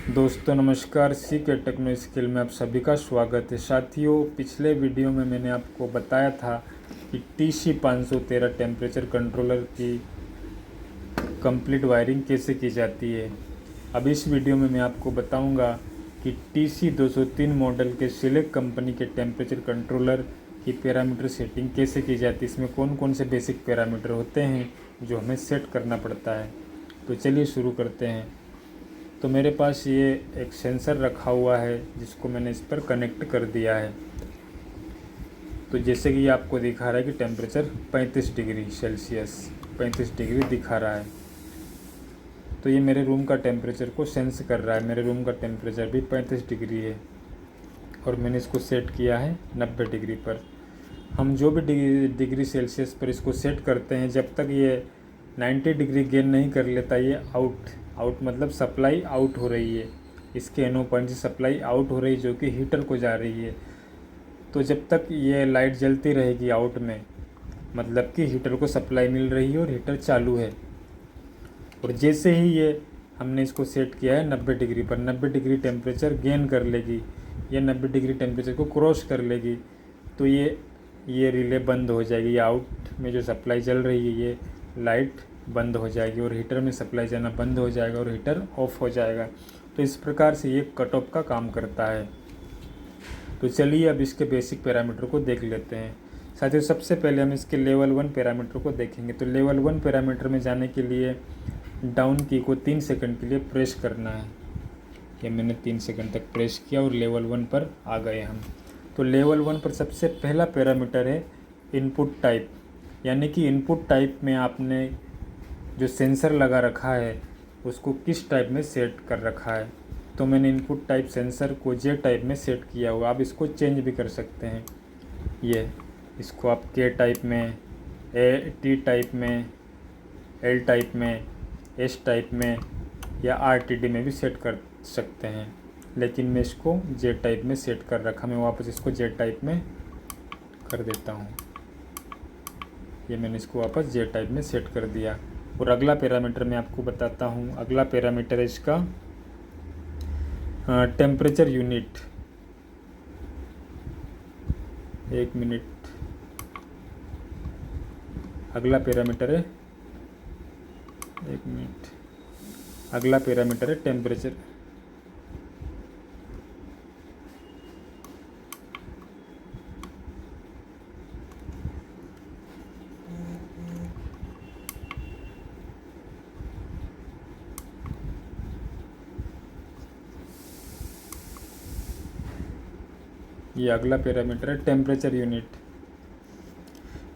दोस्तों नमस्कार, सी K techno skill में आप सभी का स्वागत है। साथियों, पिछले वीडियो में मैंने आपको बताया था कि TC513 टेम्परेचर कंट्रोलर की कंप्लीट वायरिंग कैसे की जाती है। अब इस वीडियो में मैं आपको बताऊंगा कि TC203 मॉडल के सिलेक्ट कंपनी के टेम्परेचर कंट्रोलर की पैरामीटर सेटिंग कैसे की जाती है। इसमें कौन कौन से बेसिक पैरामीटर होते हैं जो हमें सेट करना पड़ता है। तो चलिए शुरू करते हैं। तो मेरे पास ये एक सेंसर रखा हुआ है जिसको मैंने इस पर कनेक्ट कर दिया है। तो जैसे कि ये आपको दिखा रहा है कि टेम्परेचर 35 डिग्री सेल्सियस 35 डिग्री दिखा रहा है। तो ये मेरे रूम का टेम्परेचर को सेंस कर रहा है। मेरे रूम का टेम्परेचर भी 35 डिग्री है और मैंने इसको सेट किया है 90 डिग्री पर। हम जो भी डिग्री सेल्सियस पर इसको सेट करते हैं, जब तक ये 90 डिग्री गेन नहीं कर लेता, ये आउट मतलब सप्लाई आउट हो रही है। इसके एनो पॉइंट से सप्लाई आउट हो रही है जो कि हीटर को जा रही है। तो जब तक ये लाइट जलती रहेगी आउट में, मतलब कि हीटर को सप्लाई मिल रही है और हीटर चालू है। और जैसे ही ये हमने इसको सेट किया है 90 डिग्री पर, 90 डिग्री टेम्परेचर गेन कर लेगी, ये 90 डिग्री टेम्परेचर को क्रॉस कर लेगी, तो ये रिले बंद हो जाएगी। ये आउट में जो सप्लाई चल रही है ये लाइट बंद हो जाएगी और हीटर में सप्लाई जाना बंद हो जाएगा और हीटर ऑफ हो जाएगा। तो इस प्रकार से ये कट ऑफ का काम करता है। तो चलिए अब इसके बेसिक पैरामीटर को देख लेते हैं। साथियों, सबसे पहले हम इसके लेवल 1 पैरामीटर को देखेंगे। तो लेवल 1 पैरामीटर में जाने के लिए डाउन की को 3 सेकंड के लिए प्रेस करना है। ये मैंने 3 सेकंड तक प्रेस किया और लेवल 1 पर आ गए हम। तो लेवल 1 पर सबसे पहला पैरामीटर है इनपुट टाइप, यानी कि इनपुट टाइप में आपने जो सेंसर लगा रखा है उसको किस टाइप में सेट कर रखा है। तो मैंने इनपुट टाइप सेंसर को जे टाइप में सेट किया हुआ। आप इसको चेंज भी कर सकते हैं। इसको आप के टाइप में, टी टाइप में, एल टाइप में, एस टाइप में या RTD में भी सेट कर सकते हैं, लेकिन मैं इसको जे टाइप में सेट कर रखा। मैं वापस इसको जे टाइप में कर देता हूँ। ये मैंने इसको वापस जे टाइप में सेट कर दिया। और अगला पैरामीटर मैं आपको बताता हूँ। अगला पैरामीटर है इसका टेम्परेचर यूनिट। एक मिनट। अगला पैरामीटर है, एक मिनट, अगला पैरामीटर है टेम्परेचर। ये अगला पैरामीटर है टेम्परेचर यूनिट,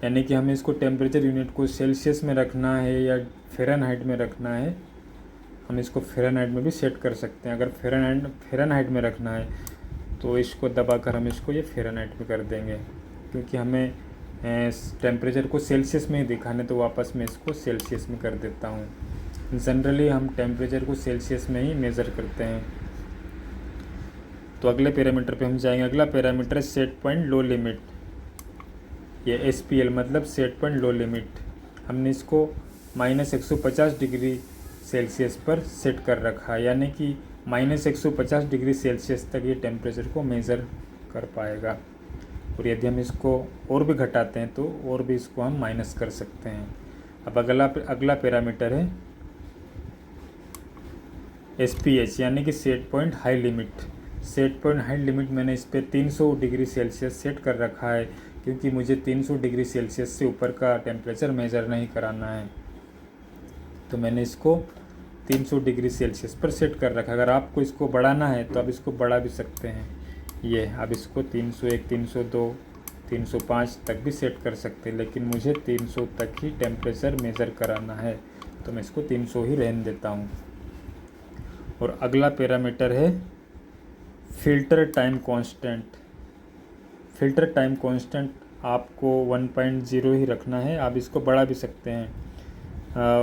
यानी कि हमें इसको टेम्परेचर यूनिट को सेल्सियस में रखना है या फ़ारेनहाइट में रखना है। हम इसको फ़ारेनहाइट में भी सेट कर सकते हैं। अगर फ़ारेनहाइट में रखना है तो इसको दबाकर हम इसको ये फ़ारेनहाइट में कर देंगे, क्योंकि हमें टेम्परेचर को सेल्सियस में ही दिखाने। तो वापस मैं इसको सेल्सियस में कर देता हूँ। जनरली हम टेम्परेचर को सेल्सियस में ही मेज़र करते हैं। तो अगले पैरामीटर पे हम जाएंगे। अगला पैरामीटर है सेट पॉइंट लो लिमिट। ये SPL मतलब सेट पॉइंट लो लिमिट। हमने इसको -150 डिग्री सेल्सियस पर सेट कर रखा है, यानी कि -150 डिग्री सेल्सियस तक ये टेम्परेचर को मेज़र कर पाएगा। और यदि हम इसको और भी घटाते हैं तो और भी इसको हम माइनस कर सकते हैं। अब अगला पैरामीटर है SPH, यानी कि set point high limit. Set point high limit मैंने इस पर 300 डिग्री सेल्सियस सेट कर रखा है, क्योंकि मुझे 300 डिग्री सेल्सियस से ऊपर का टेम्परेचर मेज़र नहीं कराना है। तो मैंने इसको 300 डिग्री सेल्सियस पर सेट कर रखा है। अगर आपको इसको बढ़ाना है तो आप इसको बढ़ा भी सकते हैं। अब इसको 301, 302, 305 तक भी सेट कर सकते हैं, लेकिन मुझे 300 तक ही टेम्परेचर मेज़र कराना है, तो मैं इसको 300 ही रहने देता हूँ। और अगला पैरामीटर है filter time constant. Filter time constant आपको 1.0 ही रखना है। आप इसको बढ़ा भी सकते हैं।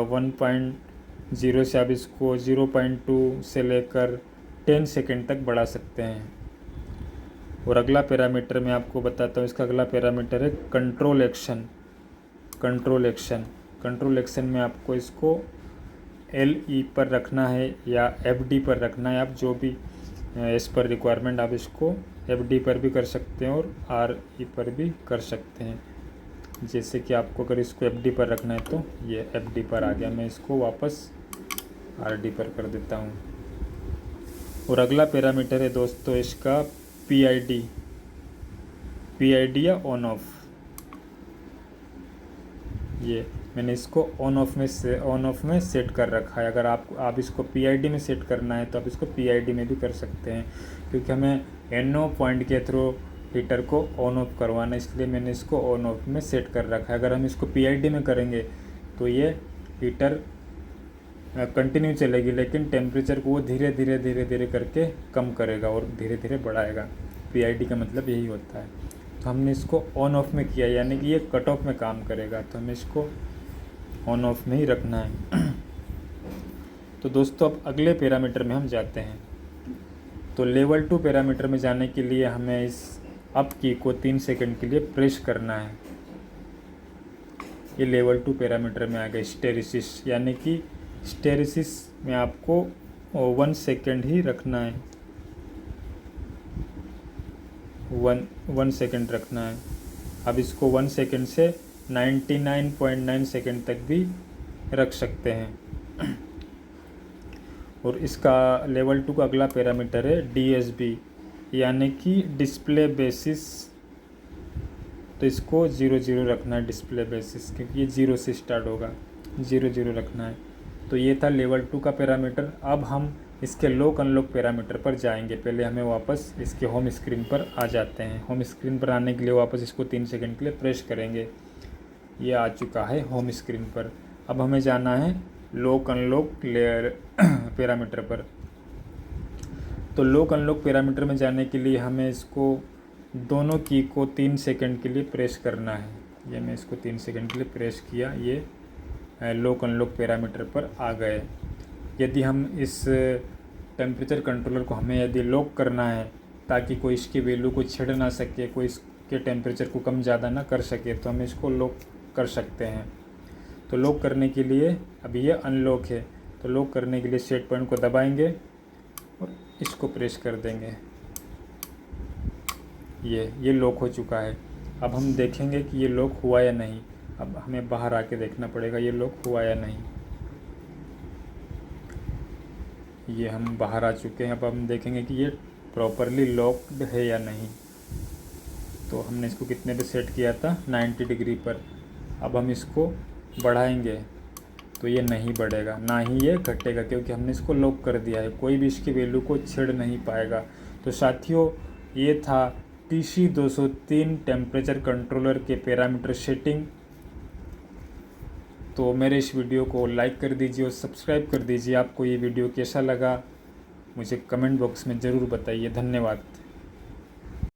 1.0 से आप इसको 0.2 से लेकर 10 सेकेंड तक बढ़ा सकते हैं। और अगला पैरामीटर मैं आपको बताता हूँ। इसका अगला पैरामीटर है कंट्रोल एक्शन। कंट्रोल एक्शन में आपको इसको LE पर रखना है या FD पर रखना है, आप जो भी इस पर रिक्वायरमेंट, आप इसको FD पर भी कर सकते हैं और RE पर भी कर सकते हैं। जैसे कि आपको अगर इसको FD पर रखना है तो ये FD पर आ गया, मैं इसको वापस RD पर कर देता हूँ। और अगला पैरामीटर है दोस्तों इसका PID या ऑन ऑफ। ये मैंने इसको ऑन ऑफ में सेट कर रखा है। अगर आप इसको PID में सेट करना है तो आप इसको PID में भी कर सकते हैं, क्योंकि हमें NO पॉइंट के थ्रू हीटर को ऑन ऑफ करवाना है, इसलिए मैंने इसको ऑन ऑफ में सेट कर रखा है। अगर हम इसको PID में करेंगे तो ये हीटर कंटिन्यू चलेगी, लेकिन टेम्परेचर को वो धीरे धीरे करके कम करेगा और धीरे धीरे बढ़ाएगा। PID का मतलब यही होता है। तो हमने इसको ऑन ऑफ में किया, यानी कि ये कट ऑफ में काम करेगा, तो हमें इसको ऑन ऑफ में ही रखना है। तो दोस्तों अब अगले पैरामीटर में हम जाते हैं। तो लेवल 2 पैरामीटर में जाने के लिए हमें इस अप की को 3 सेकंड के लिए प्रेस करना है। ये लेवल 2 पैरामीटर में आ गया हिस्टेरिसिस, यानी कि हिस्टेरिसिस में आपको 1 सेकंड ही रखना है, 1 सेकंड रखना है। अब इसको 1 सेकंड से 99.9 सेकंड तक भी रख सकते हैं। और इसका लेवल 2 का अगला पैरामीटर है DSB, यानी कि डिस्प्ले बेसिस। तो इसको 0 रखना है डिस्प्ले बेसिस, क्योंकि ये 0 से स्टार्ट होगा, 0 रखना है। तो ये था लेवल 2 का पैरामीटर। अब हम इसके लॉक अनलॉक पैरामीटर पर जाएंगे। पहले हमें वापस इसके होम स्क्रीन पर आ जाते हैं। होम स्क्रीन पर आने के लिए वापस इसको 3 सेकंड के लिए प्रेस करेंगे। ये आ चुका है होम स्क्रीन पर। अब हमें जाना है लॉक अनलॉक लेयर पैरामीटर पर। तो लॉक अनलॉक पैरामीटर में जाने के लिए हमें इसको दोनों की को 3 सेकंड के लिए प्रेस करना है। ये मैं इसको 3 सेकंड के लिए प्रेस किया, ये लॉक अनलॉक पैरामीटर पर आ गए। यदि हम इस टेम्परेचर कंट्रोलर को हमें यदि लॉक करना है ताकि कोई इसकी वैल्यू को छेड़ ना सके, कोई इसके टेम्परेचर को कम ज़्यादा ना कर सके, तो हम इसको लॉक कर सकते हैं। तो लॉक करने के लिए अभी ये अनलॉक है, तो लॉक करने के लिए सेट पॉइंट को दबाएंगे और इसको प्रेस कर देंगे। ये लॉक हो चुका है। अब हम देखेंगे कि ये लॉक हुआ या नहीं। अब हमें बाहर आके देखना पड़ेगा ये लॉक हुआ या नहीं। ये हम बाहर आ चुके हैं। अब हम देखेंगे कि ये प्रॉपरली लॉक्ड है या नहीं। तो हमने इसको कितने पे सेट किया था, 90 डिग्री पर। अब हम इसको बढ़ाएंगे तो ये नहीं बढ़ेगा, ना ही ये घटेगा, क्योंकि हमने इसको लॉक कर दिया है। कोई भी इसकी वैल्यू को छेड़ नहीं पाएगा। तो साथियों, ये था TC203 टेम्परेचर कंट्रोलर के पैरामीटर सेटिंग। तो मेरे इस वीडियो को लाइक कर दीजिए और सब्सक्राइब कर दीजिए। आपको ये वीडियो कैसा लगा मुझे कमेंट बॉक्स में ज़रूर बताइए। धन्यवाद।